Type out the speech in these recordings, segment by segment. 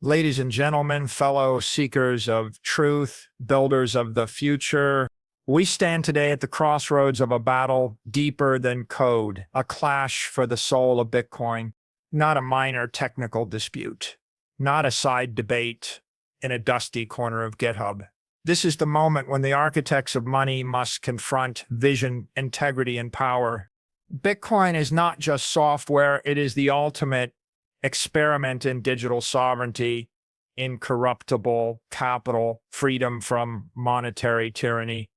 Ladies and gentlemen, fellow seekers of truth, builders of the future, we stand today at the crossroads of a battle deeper than code, a clash for the soul of Bitcoin, not a minor technical dispute, not a side debate in a dusty corner of GitHub. This is the moment when the architects of money must confront vision, integrity, and power. Bitcoin is not just software, it is the ultimate experiment in digital sovereignty, incorruptible capital, freedom from monetary tyranny.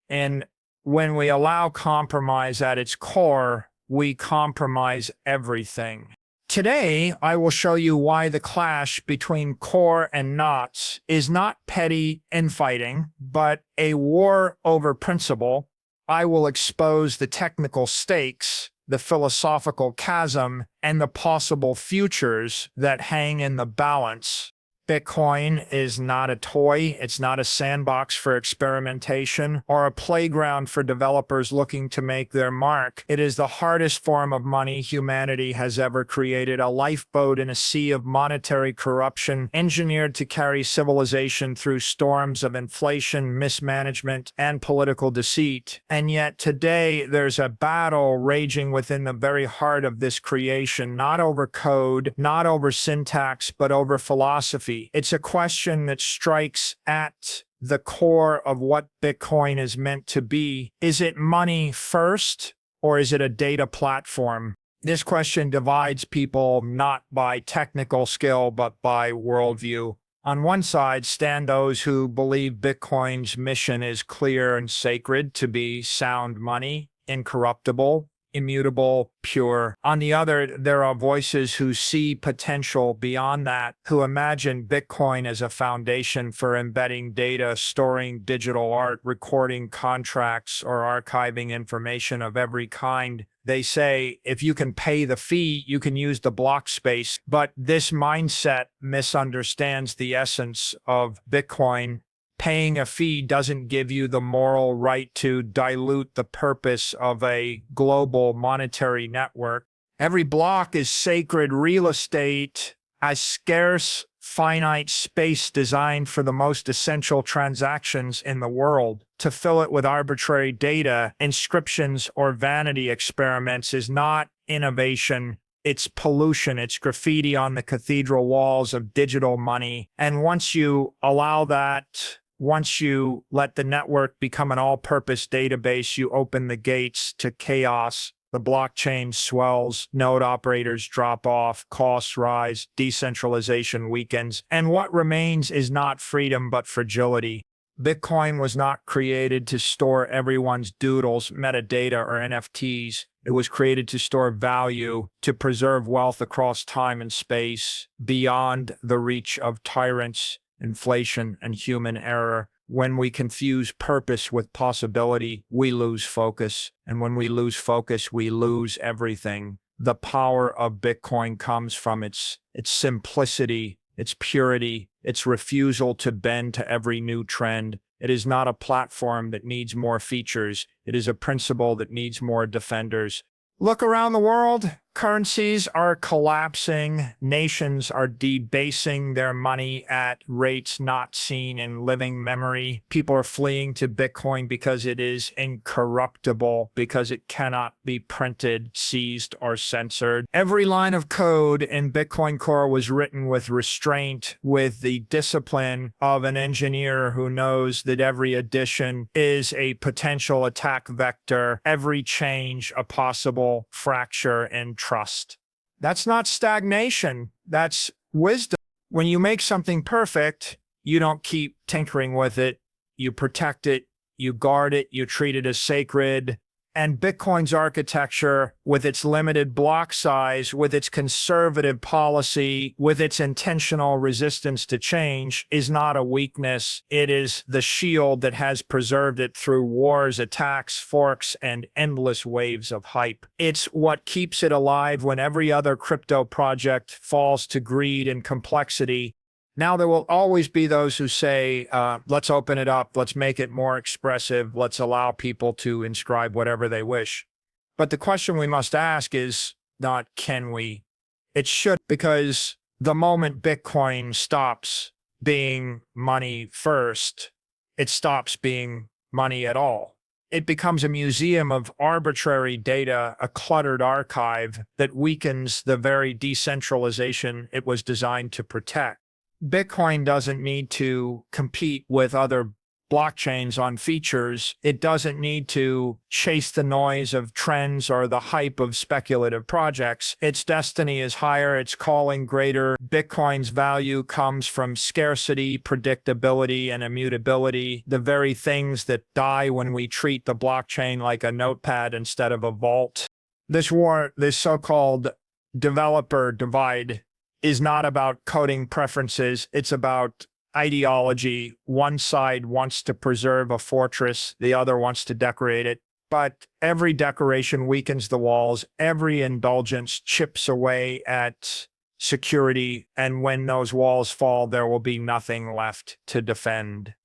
And when we allow compromise at its core, we compromise everything. Today, I will show you why the clash between core and knots is not petty infighting, but a war over principle. I will expose the technical stakes, the philosophical chasm, and the possible futures that hang in the balance. Bitcoin is not a toy, it's not a sandbox for experimentation or a playground for developers looking to make their mark. It is the hardest form of money humanity has ever created, a lifeboat in a sea of monetary corruption, engineered to carry civilization through storms of inflation, mismanagement, and political deceit. And yet today, there's a battle raging within the very heart of this creation, not over code, not over syntax, but over philosophy. It's a question that strikes at the core of what Bitcoin is meant to be. Is it money first, or is it a data platform? This question divides people not by technical skill, but by worldview. On one side stand those who believe Bitcoin's mission is clear and sacred, to be sound money, incorruptible, immutable, pure. On the other, there are voices who see potential beyond that, who imagine Bitcoin as a foundation for embedding data, storing digital art, recording contracts, or archiving information of every kind. They say, if you can pay the fee, you can use the block space. But this mindset misunderstands the essence of Bitcoin. Paying a fee doesn't give you the moral right to dilute the purpose of a global monetary network. Every block is sacred real estate, a scarce, finite space designed for the most essential transactions in the world. To fill it with arbitrary data, inscriptions, or vanity experiments is not innovation. It's pollution, it's graffiti on the cathedral walls of digital money. And once you allow that, once you let the network become an all-purpose database, you open the gates to chaos. The blockchain swells, node operators drop off, costs rise, decentralization weakens, and what remains is not freedom but fragility. Bitcoin was not created to store everyone's doodles, metadata, or NFTs. It was created to store value, to preserve wealth across time and space, beyond the reach of tyrants, inflation, and human error. When we confuse purpose with possibility, we lose focus. And when we lose focus, we lose everything. The power of Bitcoin comes from its simplicity, its purity, its refusal to bend to every new trend. It is not a platform that needs more features. It is a principle that needs more defenders. Look around the world. Currencies are collapsing. Nations are debasing their money at rates not seen in living memory. People are fleeing to Bitcoin because it is incorruptible, because it cannot be printed, seized, or censored. Every line of code in Bitcoin Core was written with restraint, with the discipline of an engineer who knows that every addition is a potential attack vector, every change a possible fracture in trust. That's not stagnation, that's wisdom. When you make something perfect, you don't keep tinkering with it, you protect it, you guard it, you treat it as sacred. And Bitcoin's architecture, with its limited block size, with its conservative policy, with its intentional resistance to change, is not a weakness. It is the shield that has preserved it through wars, attacks, forks, and endless waves of hype. It's what keeps it alive when every other crypto project falls to greed and complexity. Now, there will always be those who say, let's open it up, let's make it more expressive, let's allow people to inscribe whatever they wish. But the question we must ask is not, can we? It should, because The moment Bitcoin stops being money first, it stops being money at all. It becomes a museum of arbitrary data, a cluttered archive that weakens the very decentralization it was designed to protect. Bitcoin doesn't need to compete with other blockchains on features. It doesn't need to chase the noise of trends or the hype of speculative projects. Its destiny is higher. Its calling greater. Bitcoin's value comes from scarcity, predictability, and immutability, the very things that die when we treat the blockchain like a notepad instead of a vault. This so-called developer divide is not about coding preferences. It's about ideology. One side wants to preserve a fortress, the other wants to decorate it. But every decoration weakens the walls. Every indulgence chips away at security. And when those walls fall, there will be nothing left to defend.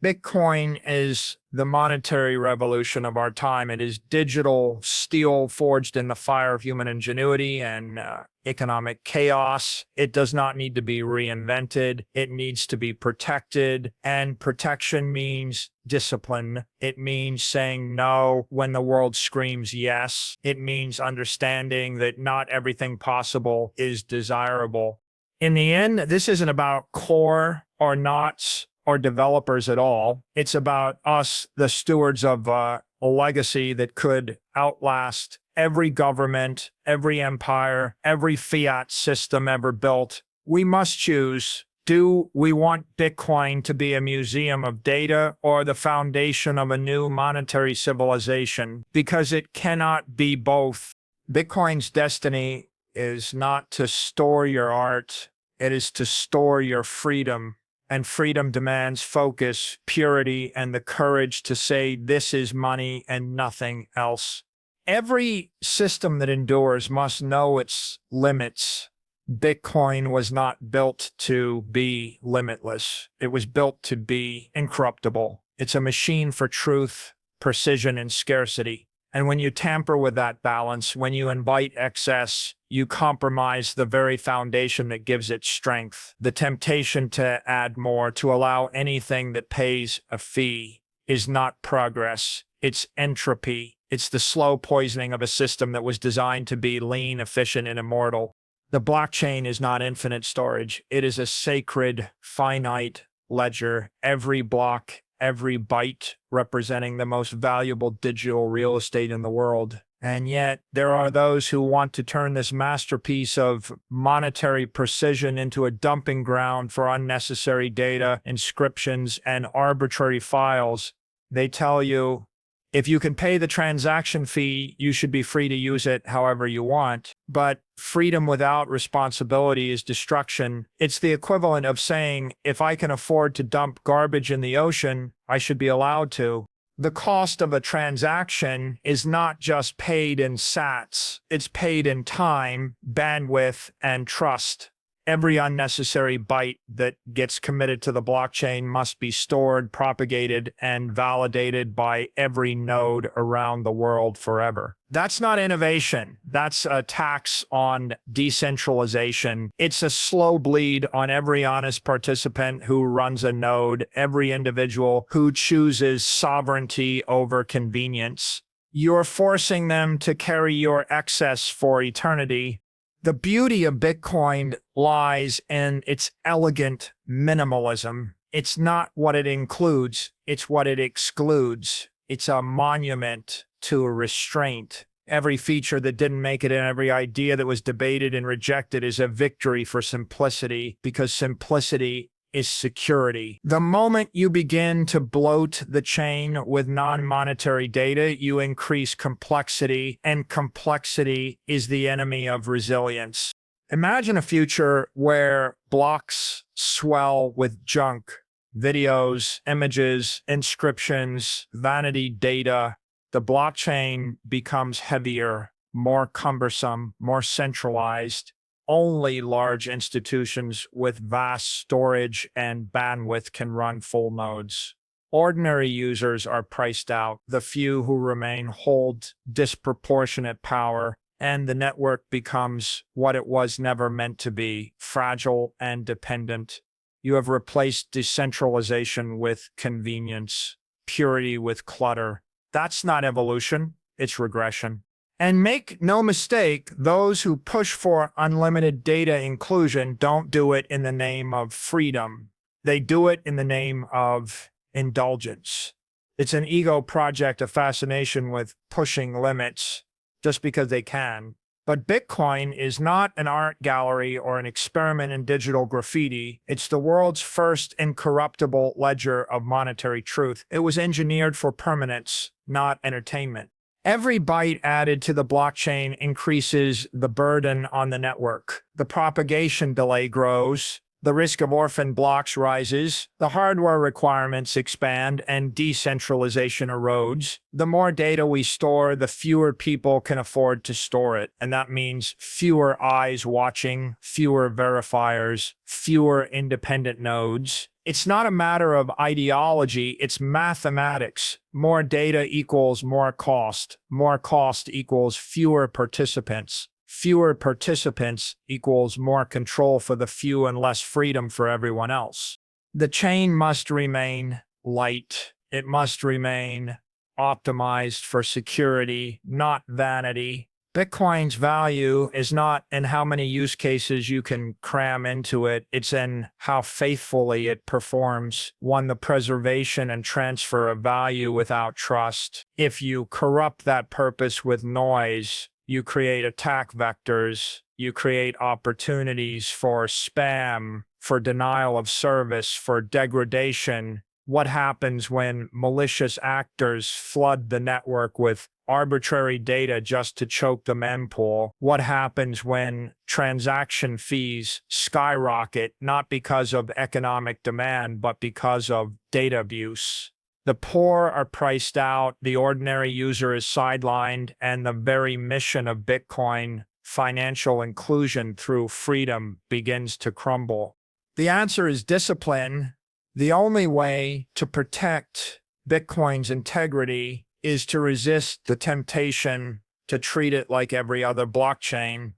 Bitcoin is the monetary revolution of our time. It is digital steel forged in the fire of human ingenuity and economic chaos. It does not need to be reinvented. It needs to be protected. And protection means discipline. It means saying no when the world screams yes. It means understanding that not everything possible is desirable. In the end, this isn't about core or knots or developers at all. It's about us, the stewards of a legacy that could outlast every government, every empire, every fiat system ever built. We must choose. Do we want Bitcoin to be a museum of data or the foundation of a new monetary civilization? Because it cannot be both. Bitcoin's destiny is not to store your art. It is to store your freedom. And freedom demands focus, purity, and the courage to say this is money and nothing else. Every system that endures must know its limits. Bitcoin was not built to be limitless. It was built to be incorruptible. It's a machine for truth, precision, and scarcity. And when you tamper with that balance, when you invite excess, you compromise the very foundation that gives it strength. The temptation to add more, to allow anything that pays a fee, is not progress. It's entropy. It's the slow poisoning of a system that was designed to be lean, efficient, and immortal. The blockchain is not infinite storage. It is a sacred, finite ledger. Every block, every byte representing the most valuable digital real estate in the world. And yet, there are those who want to turn this masterpiece of monetary precision into a dumping ground for unnecessary data, inscriptions, and arbitrary files. They tell you, if you can pay the transaction fee, you should be free to use it however you want. But freedom without responsibility is destruction. It's the equivalent of saying, if I can afford to dump garbage in the ocean, I should be allowed to. The cost of a transaction is not just paid in sats. It's paid in time, bandwidth, and trust. Every unnecessary byte that gets committed to the blockchain must be stored, propagated, and validated by every node around the world forever. That's not innovation. That's a tax on decentralization. It's a slow bleed on every honest participant who runs a node, every individual who chooses sovereignty over convenience. You're forcing them to carry your excess for eternity. The beauty of Bitcoin lies in its elegant minimalism. It's not what it includes, it's what it excludes. It's a monument to a restraint. Every feature that didn't make it and every idea that was debated and rejected is a victory for simplicity, because simplicity is security. The moment you begin to bloat the chain with non-monetary data, you increase complexity, and complexity is the enemy of resilience. Imagine a future where blocks swell with junk, videos, images, inscriptions, vanity data. The blockchain becomes heavier, more cumbersome, more centralized. Only large institutions with vast storage and bandwidth can run full nodes. Ordinary users are priced out. The few who remain hold disproportionate power, and the network becomes what it was never meant to be, fragile and dependent. You have replaced decentralization with convenience, purity with clutter. That's not evolution, it's regression. And make no mistake, those who push for unlimited data inclusion don't do it in the name of freedom. They do it in the name of indulgence. It's an ego project, a fascination with pushing limits just because they can. But Bitcoin is not an art gallery or an experiment in digital graffiti. It's the world's first incorruptible ledger of monetary truth. It was engineered for permanence, not entertainment. Every byte added to the blockchain increases the burden on the network. The propagation delay grows. The risk of orphan blocks rises, the hardware requirements expand, and decentralization erodes. The more data we store, the fewer people can afford to store it. And that means fewer eyes watching, fewer verifiers, fewer independent nodes. It's not a matter of ideology, it's mathematics. More data equals more cost. More cost equals fewer participants. Fewer participants equals more control for the few and less freedom for everyone else. The chain must remain light. It must remain optimized for security, not vanity. Bitcoin's value is not in how many use cases you can cram into it. It's in how faithfully it performs. One, the preservation and transfer of value without trust. If you corrupt that purpose with noise, you create attack vectors, you create opportunities for spam, for denial of service, for degradation. What happens when malicious actors flood the network with arbitrary data just to choke the mempool? What happens when transaction fees skyrocket, not because of economic demand, but because of data abuse? The poor are priced out, the ordinary user is sidelined, and the very mission of Bitcoin, financial inclusion through freedom, begins to crumble. The answer is discipline. The only way to protect Bitcoin's integrity is to resist the temptation to treat it like every other blockchain.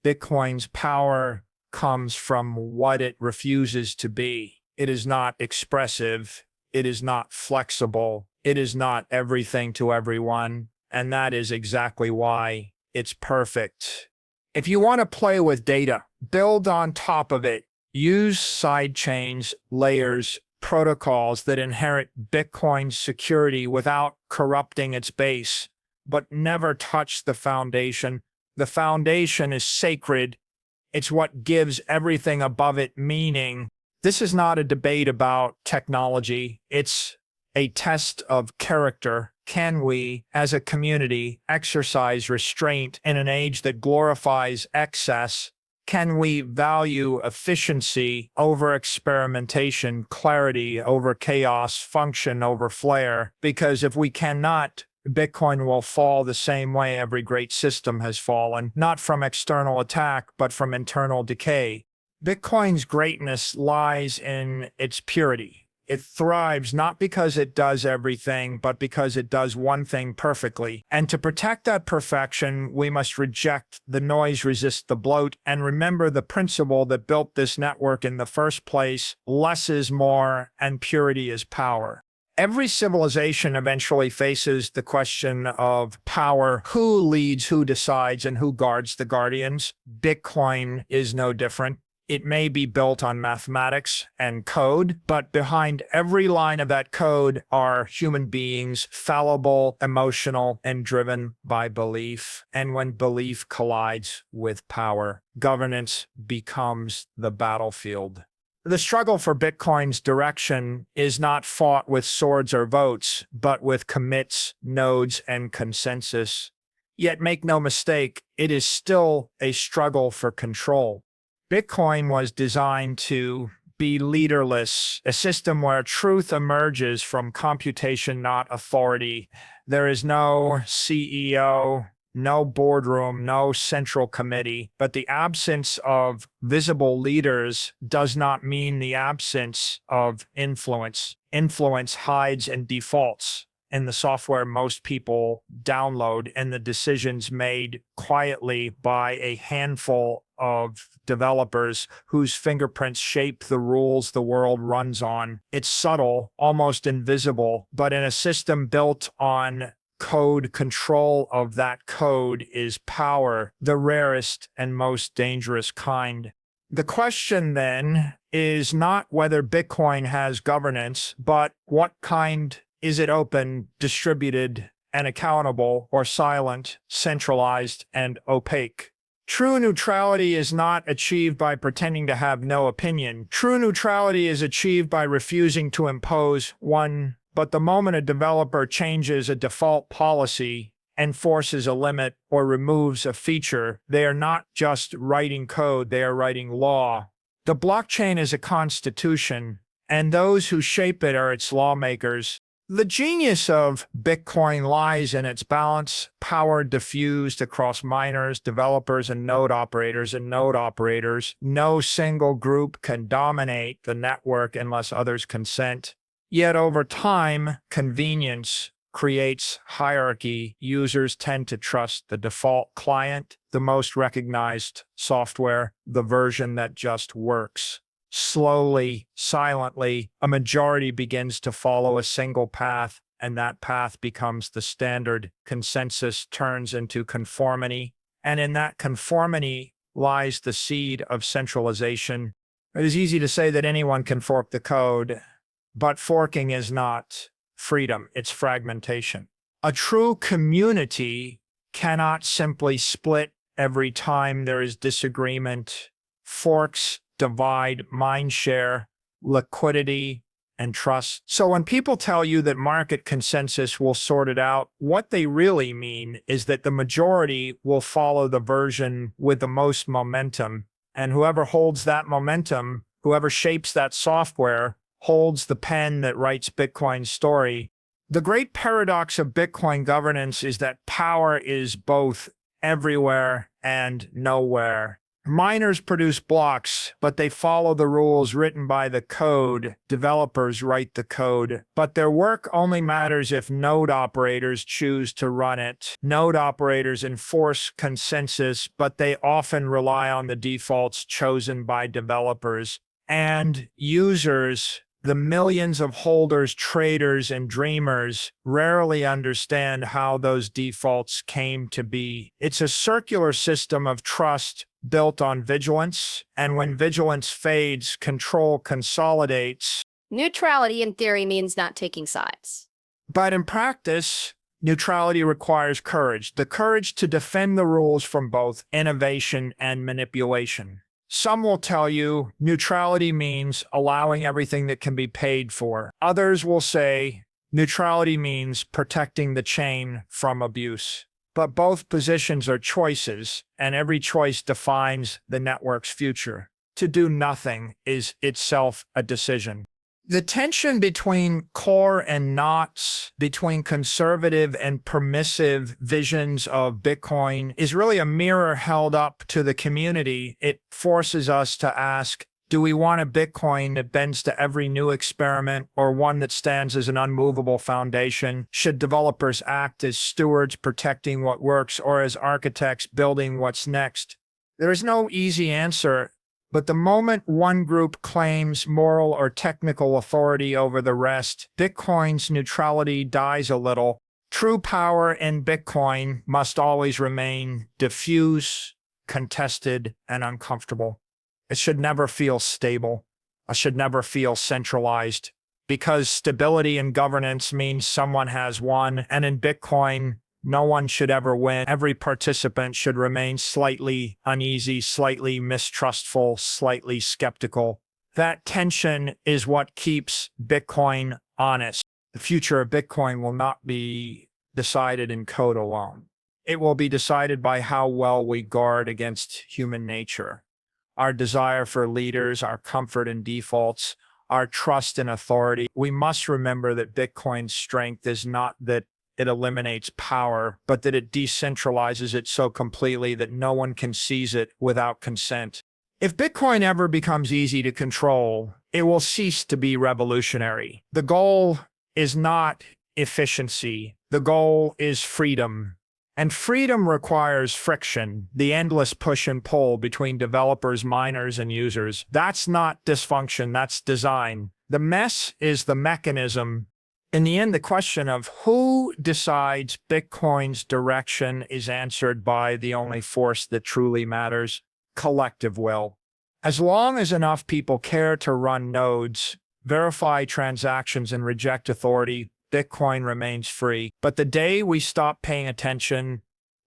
Bitcoin's power comes from what it refuses to be. It is not expressive. It is not flexible. It is not everything to everyone. And that is exactly why it's perfect. If you want to play with data, build on top of it. Use sidechains, layers, protocols that inherit Bitcoin's security without corrupting its base, but never touch the foundation. The foundation is sacred. It's what gives everything above it meaning. This is not a debate about technology. It's a test of character. Can we, as a community, exercise restraint in an age that glorifies excess? Can we value efficiency over experimentation, clarity over chaos, function over flair? Because if we cannot, Bitcoin will fall the same way every great system has fallen, not from external attack, but from internal decay. Bitcoin's greatness lies in its purity. It thrives not because it does everything, but because it does one thing perfectly. And to protect that perfection, we must reject the noise, resist the bloat, and remember the principle that built this network in the first place: less is more, and purity is power. Every civilization eventually faces the question of power: who leads, who decides, and who guards the guardians. Bitcoin is no different. It may be built on mathematics and code, but behind every line of that code are human beings, fallible, emotional, and driven by belief. And when belief collides with power, governance becomes the battlefield. The struggle for Bitcoin's direction is not fought with swords or votes, but with commits, nodes, and consensus. Yet make no mistake, it is still a struggle for control. Bitcoin was designed to be leaderless, a system where truth emerges from computation, not authority. There is no CEO, no boardroom, no central committee, but the absence of visible leaders does not mean the absence of influence. Influence hides and defaults. in the software most people download and the decisions made quietly by a handful of developers whose fingerprints shape the rules the world runs on. It's subtle, almost invisible, but in a system built on code, control of that code is power, the rarest and most dangerous kind. The question then is not whether Bitcoin has governance, but what kind. Is it open, distributed, and accountable, or silent, centralized, and opaque? True neutrality is not achieved by pretending to have no opinion. True neutrality is achieved by refusing to impose one. But the moment a developer changes a default policy, enforces a limit, or removes a feature, they are not just writing code, they are writing law. The blockchain is a constitution, and those who shape it are its lawmakers. The genius of Bitcoin lies in its balance, power diffused across miners, developers, and node operators. No single group can dominate the network unless others consent. Yet over time, convenience creates hierarchy. Users tend to trust the default client, the most recognized software, the version that just works. Slowly, silently, a majority begins to follow a single path, and that path becomes the standard. Consensus turns into conformity, and in that conformity lies the seed of centralization. It is easy to say that anyone can fork the code, but forking is not freedom, it's fragmentation. A true community cannot simply split every time there is disagreement. Forks divide mindshare, liquidity, and trust. So when people tell you that market consensus will sort it out, what they really mean is that the majority will follow the version with the most momentum, and whoever holds that momentum, whoever shapes that software, holds the pen that writes Bitcoin's story. The great paradox of Bitcoin governance is that power is both everywhere and nowhere. Miners produce blocks, but they follow the rules written by the code. Developers write the code, but their work only matters if node operators choose to run it. Node operators enforce consensus, but they often rely on the defaults chosen by developers. And users, the millions of holders, traders, and dreamers, rarely understand how those defaults came to be. It's a circular system of trust built on vigilance, and when vigilance fades, control consolidates. Neutrality in theory means not taking sides. But in practice, neutrality requires courage, the courage to defend the rules from both innovation and manipulation. Some will tell you neutrality means allowing everything that can be paid for. Others will say neutrality means protecting the chain from abuse. But both positions are choices, and every choice defines the network's future. To do nothing is itself a decision. The tension between core and knots, between conservative and permissive visions of Bitcoin, is really a mirror held up to the community. It forces us to ask, do we want a Bitcoin that bends to every new experiment, or one that stands as an unmovable foundation? Should developers act as stewards protecting what works, or as architects building what's next? There is no easy answer. But the moment one group claims moral or technical authority over the rest, Bitcoin's neutrality dies a little. True power in Bitcoin must always remain diffuse, contested, and uncomfortable. It should never feel stable. It should never feel centralized, because stability in governance means someone has won, and in Bitcoin, no one should ever win. Every participant should remain slightly uneasy, slightly mistrustful, slightly skeptical. That tension is what keeps Bitcoin honest. The future of Bitcoin will not be decided in code alone. It will be decided by how well we guard against human nature. Our desire for leaders, our comfort in defaults, our trust in authority. We must remember that Bitcoin's strength is not that it eliminates power, but that it decentralizes it so completely that no one can seize it without consent. If Bitcoin ever becomes easy to control, it will cease to be revolutionary. The goal is not efficiency. The goal is freedom. And freedom requires friction, the endless push and pull between developers, miners, and users. That's not dysfunction, that's design. The mess is the mechanism. In the end, the question of who decides Bitcoin's direction is answered by the only force that truly matters: collective will. As long as enough people care to run nodes, verify transactions, and reject authority, Bitcoin remains free. But the day we stop paying attention,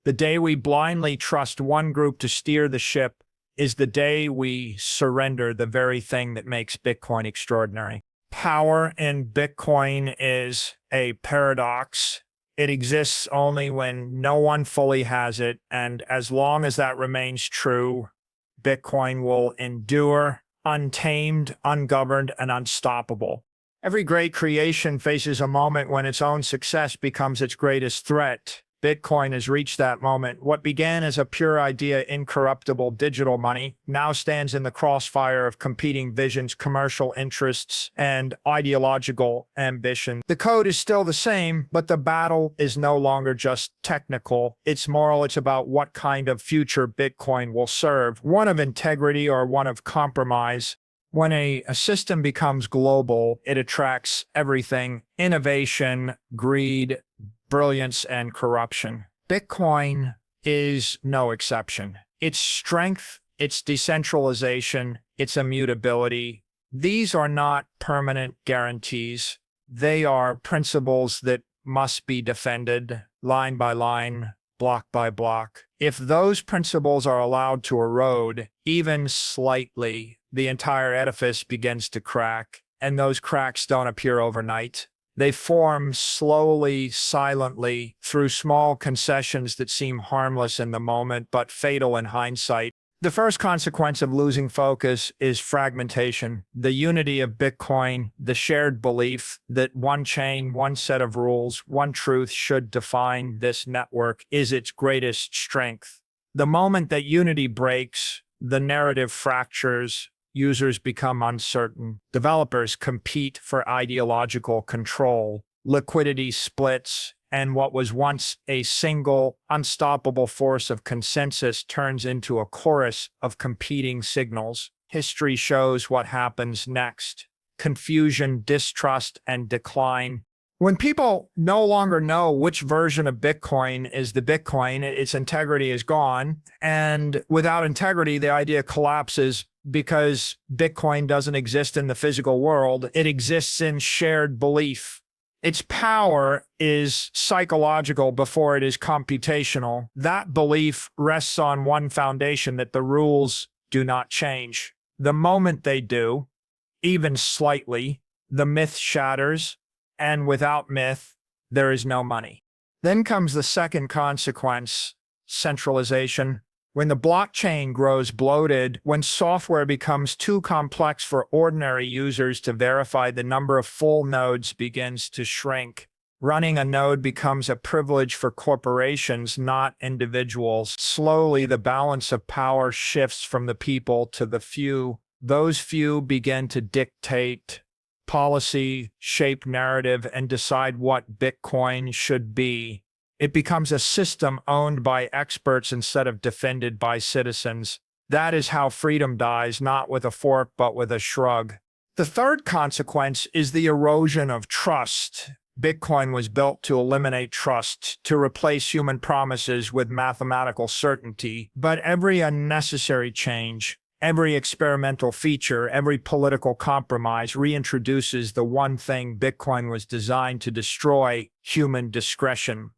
the day we blindly trust one group to steer the ship, is the day we surrender the very thing that makes Bitcoin extraordinary. Power in Bitcoin is a paradox. It exists only when no one fully has it, and as long as that remains true, Bitcoin will endure, untamed, ungoverned, and unstoppable. Every great creation faces a moment when its own success becomes its greatest threat. Bitcoin has reached that moment. What began as a pure idea, incorruptible digital money, now stands in the crossfire of competing visions, commercial interests, and ideological ambition. The code is still the same, but the battle is no longer just technical. It's moral. It's about what kind of future Bitcoin will serve, one of integrity or one of compromise. When a system becomes global, it attracts everything: innovation, greed, brilliance, and corruption. Bitcoin is no exception. Its strength, its decentralization, its immutability, these are not permanent guarantees. They are principles that must be defended line by line, block by block. If those principles are allowed to erode, even slightly, the entire edifice begins to crack, and those cracks don't appear overnight. They form slowly, silently, through small concessions that seem harmless in the moment but fatal in hindsight. The first consequence of losing focus is fragmentation. The unity of Bitcoin, the shared belief that one chain, one set of rules, one truth should define this network, is its greatest strength. The moment that unity breaks, the narrative fractures. Users become uncertain. Developers compete for ideological control. Liquidity splits, and what was once a single, unstoppable force of consensus turns into a chorus of competing signals. History shows what happens next: confusion, distrust, and decline. When people no longer know which version of Bitcoin is the Bitcoin, its integrity is gone. And without integrity, the idea collapses. Because Bitcoin doesn't exist in the physical world, it exists in shared belief. Its power is psychological before it is computational. That belief rests on one foundation: that the rules do not change. The moment they do, even slightly, the myth shatters, and without myth, there is no money. Then comes the second consequence: centralization. When the blockchain grows bloated, when software becomes too complex for ordinary users to verify, the number of full nodes begins to shrink. Running a node becomes a privilege for corporations, not individuals. Slowly, the balance of power shifts from the people to the few. Those few begin to dictate policy, shape narrative, and decide what Bitcoin should be. It becomes a system owned by experts instead of defended by citizens. That is how freedom dies, not with a fork, but with a shrug. The third consequence is the erosion of trust. Bitcoin was built to eliminate trust, to replace human promises with mathematical certainty. But every unnecessary change, every experimental feature, every political compromise reintroduces the one thing Bitcoin was designed to destroy: human discretion.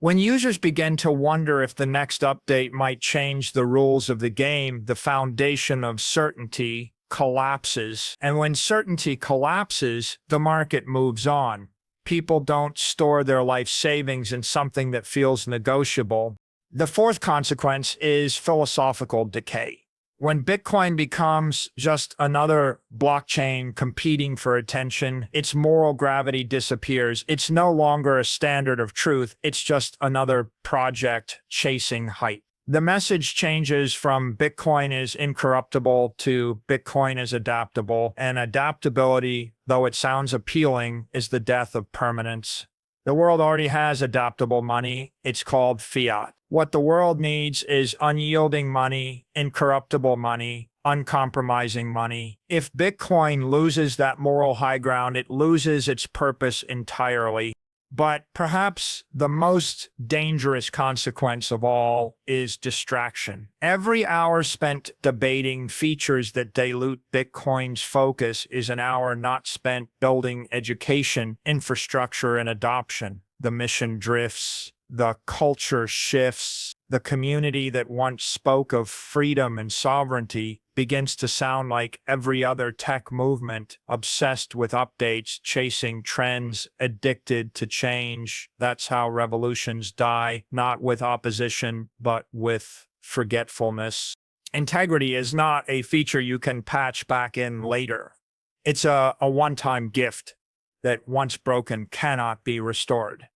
When users begin to wonder if the next update might change the rules of the game, the foundation of certainty collapses. And when certainty collapses, the market moves on. People don't store their life savings in something that feels negotiable. The fourth consequence is philosophical decay. When Bitcoin becomes just another blockchain competing for attention, its moral gravity disappears. It's no longer a standard of truth. It's just another project chasing hype. The message changes from Bitcoin is incorruptible to Bitcoin is adaptable. And adaptability, though it sounds appealing, is the death of permanence. The world already has adaptable money. It's called fiat. What the world needs is unyielding money, incorruptible money, uncompromising money. If Bitcoin loses that moral high ground, it loses its purpose entirely. But perhaps the most dangerous consequence of all is distraction. Every hour spent debating features that dilute Bitcoin's focus is an hour not spent building education, infrastructure, and adoption. The mission drifts, the culture shifts, the community that once spoke of freedom and sovereignty begins to sound like every other tech movement, obsessed with updates, chasing trends, addicted to change. That's how revolutions die, not with opposition, but with forgetfulness. Integrity is not a feature you can patch back in later. It's a one-time gift that once broken cannot be restored.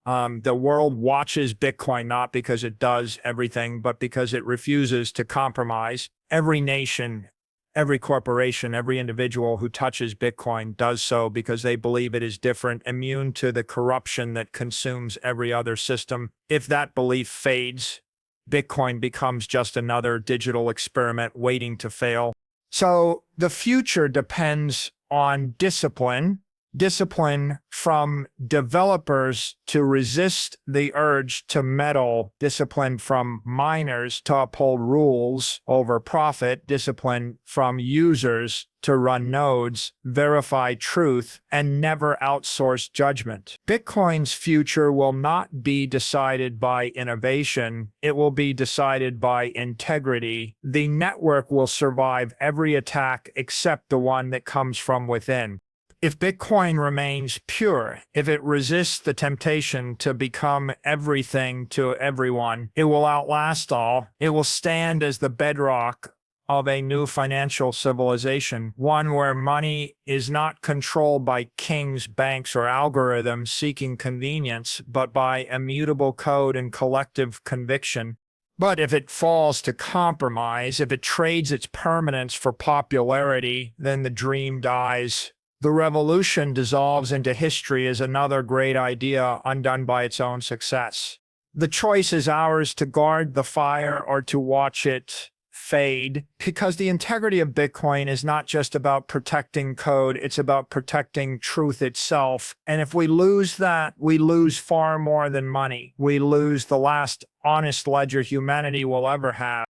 The world watches Bitcoin not because it does everything, but because it refuses to compromise. Every nation, every corporation, every individual who touches Bitcoin does so because they believe it is different, immune to the corruption that consumes every other system. If that belief fades, Bitcoin becomes just another digital experiment waiting to fail. So the future depends on discipline. Discipline from developers to resist the urge to meddle, discipline from miners to uphold rules over profit, discipline from users to run nodes, verify truth, and never outsource judgment. Bitcoin's future will not be decided by innovation. It will be decided by integrity. The network will survive every attack except the one that comes from within. If Bitcoin remains pure, if it resists the temptation to become everything to everyone, it will outlast all. It will stand as the bedrock of a new financial civilization, one where money is not controlled by kings, banks, or algorithms seeking convenience, but by immutable code and collective conviction. But if it falls to compromise, if it trades its permanence for popularity, then the dream dies. The revolution dissolves into history as another great idea undone by its own success. The choice is ours to guard the fire or to watch it fade, because the integrity of Bitcoin is not just about protecting code, it's about protecting truth itself. And if we lose that, we lose far more than money. We lose the last honest ledger humanity will ever have.